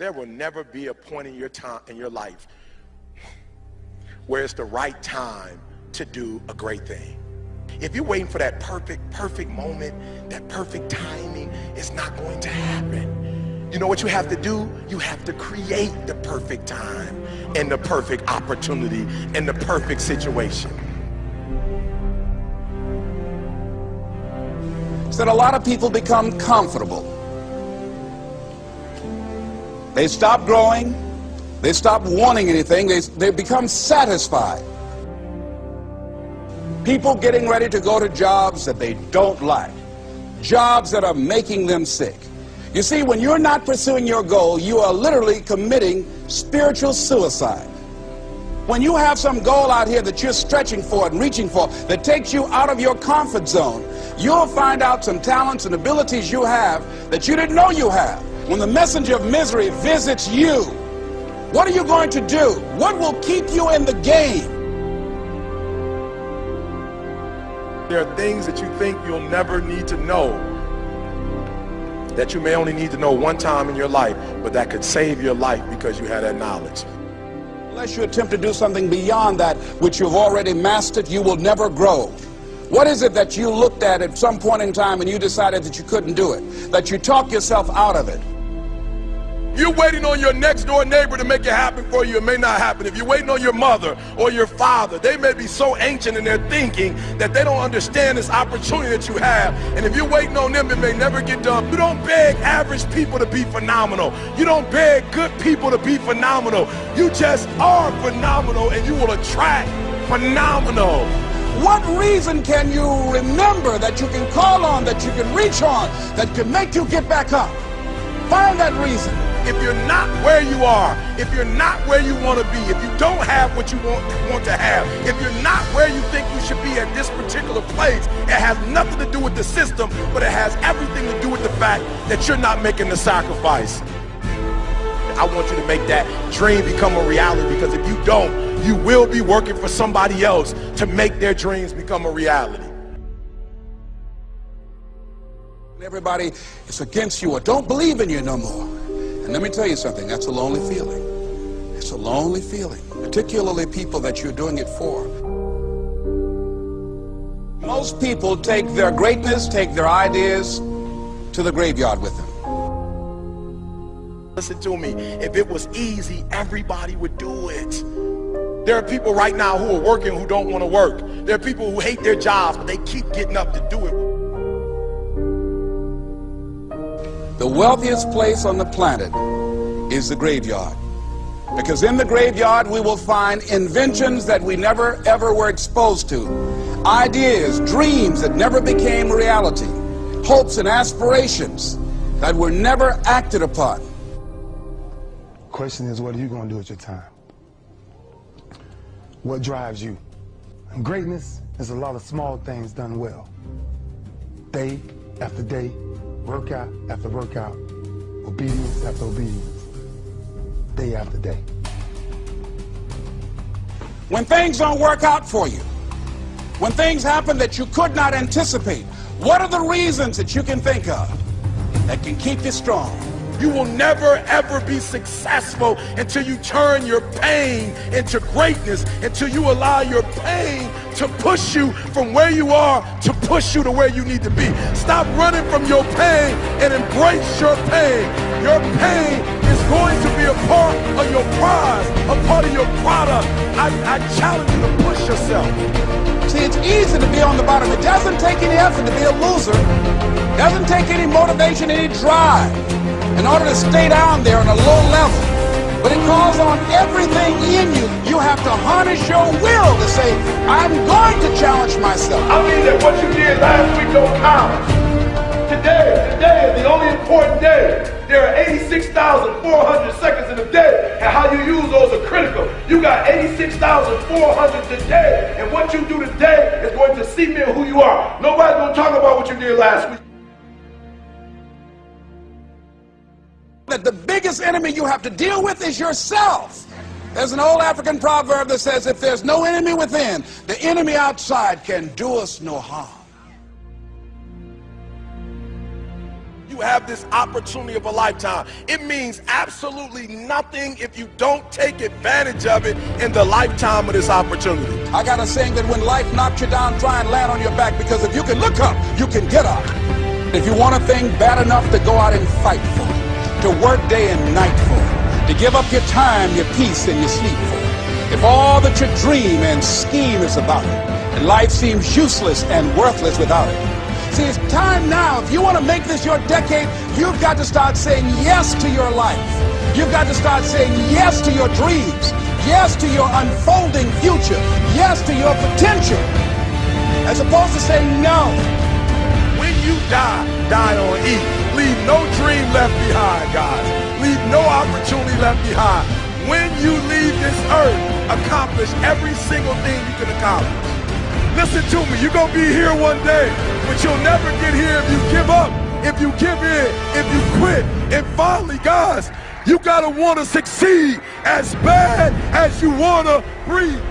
There will never be a point in your time, in your life, where it's the right time to do a great thing. If you're waiting for that perfect moment, that perfect timing, it's not going to happen. You know what you have to do? You have to create the perfect time and the perfect opportunity and the perfect situation. So that a lot of people become comfortable. They stop growing. They stop wanting anything. They become satisfied. People getting ready to go to jobs that they don't like, jobs that are making them sick. You see, when you're not pursuing your goal, you are literally committing spiritual suicide. When you have some goal out here that you're stretching for and reaching for that takes you out of your comfort zone, you'll find out some talents and abilities you have that you didn't know you have. When the messenger of misery visits you, what are you going to do? What will keep you in the game? There are things that you think you'll never need to know, that you may only need to know one time in your life, but that could save your life because you had that knowledge. Unless you attempt to do something beyond that which you've already mastered, you will never grow. What is it that you looked at some point in time and you decided that you couldn't do it, that you talked yourself out of it? You're waiting on your next door neighbor to make it happen for you. It may not happen. If you're waiting on your mother or your father, they may be so ancient in their thinking that they don't understand this opportunity that you have. And if you're waiting on them, it may never get done. You don't beg average people to be phenomenal. You don't beg good people to be phenomenal. You just are phenomenal, and you will attract phenomenal. What reason can you remember that you can call on, that you can reach on, that can make you get back up? Find that reason. If you're not where you are, if you're not where you want to be, if you don't have what you want to have, if you're not where you think you should be at this particular place, it has nothing to do with the system, but it has everything to do with the fact that you're not making the sacrifice. I want you to make that dream become a reality, because if you don't, you will be working for somebody else to make their dreams become a reality. Everybody is against you or don't believe in you no more. And let me tell you something, that's a lonely feeling. It's a lonely feeling, particularly people that you're doing it for. Most people take their greatness, take their ideas to the graveyard with them. Listen to me, if it was easy, everybody would do it. There are people right now who are working who don't want to work. There are people who hate their jobs, but they keep getting up to do it. The wealthiest place on the planet is the graveyard. Because in the graveyard we will find inventions that we never ever were exposed to. Ideas, dreams that never became reality. Hopes and aspirations that were never acted upon. The question is, what are you going to do with your time? What drives you? And greatness is a lot of small things done well. Day after day, workout after workout, obedience after obedience, day after day. When things don't work out for you, when things happen that you could not anticipate, what are the reasons that you can think of that can keep you strong? You will never ever be successful until you turn your pain into greatness, until you allow your pain to push you from where you are to push you to where you need to be. Stop running from your pain and embrace your pain. Your pain is going to be a part of your prize, a part of your product. I challenge you to push yourself. See, it's easy to be on the bottom. It doesn't take any effort to be a loser. It doesn't take any motivation, any drive in order to stay down there on a low level. But it calls on everything in you. You have to harness your will to say, I'm going to challenge myself. I mean that what you did last week don't count. Today is the only important day. There are 86,400 seconds in a day, and how you use those are critical. You got 86,400 today, and what you do today is going to cement who you are. Nobody's going to talk about what you did last week. That the biggest enemy you have to deal with is yourself. There's an old African proverb that says, if there's no enemy within, the enemy outside can do us no harm. You have this opportunity of a lifetime. It means absolutely nothing if you don't take advantage of it in the lifetime of this opportunity. I got a saying that when life knocks you down, try and land on your back, because if you can look up, you can get up. If you want a thing bad enough to go out and fight for it, to work day and night for it, to give up your time, your peace, and your sleep for it, if all that you dream and scheme is about it, and life seems useless and worthless without it. See, it's time now. If you want to make this your decade, you've got to start saying yes to your life. You've got to start saying yes to your dreams, yes to your unfolding future, yes to your potential, as opposed to saying no. When you die, die on E. Leave no dream left behind, guys. Leave no opportunity left behind. When you leave this earth, accomplish every single thing you can accomplish. Listen to me, you're going to be here one day, but you'll never get here if you give up, if you give in, if you quit. And finally, guys, you got to want to succeed as bad as you want to breathe.